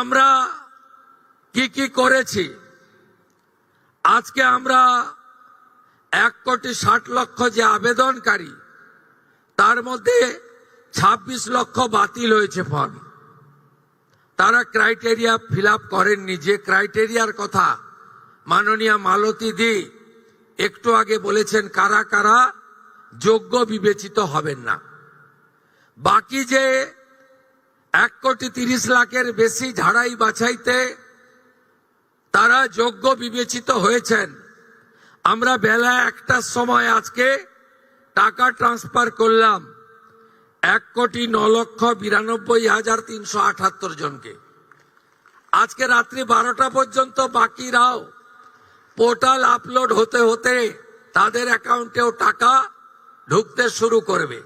আমরা কি করেছি। আজকে আমরা 1,60,00,000 যে আবেদনকারী, তার মধ্যে 26 লক্ষ বাতিল হয়েছে ফর্ম। তারা ক্রাইটেরিয়া ফিল আপ করেননি। যে ক্রাইটেরিয়ার কথা মাননীয় মালতী দি একটু আগে বলেছেন, কারা কারা যোগ্য বিবেচিত হবেন না। বাকি যে 1,30,00,000-এর বেশি ঝাড়াই বাছাইতে তারা যোগ্য বিবেচিত হয়েছেন, আমরা বেলা 1টার সময় আজকে টাকা ট্রান্সফার করলাম 1,09,92,378 জনকে। আজকে রাত্রি 12টা পর্যন্ত বাকিরাও পোর্টাল আপলোড হতে হতে তাদের অ্যাকাউন্টেও টাকা ঢুকতে শুরু করবে।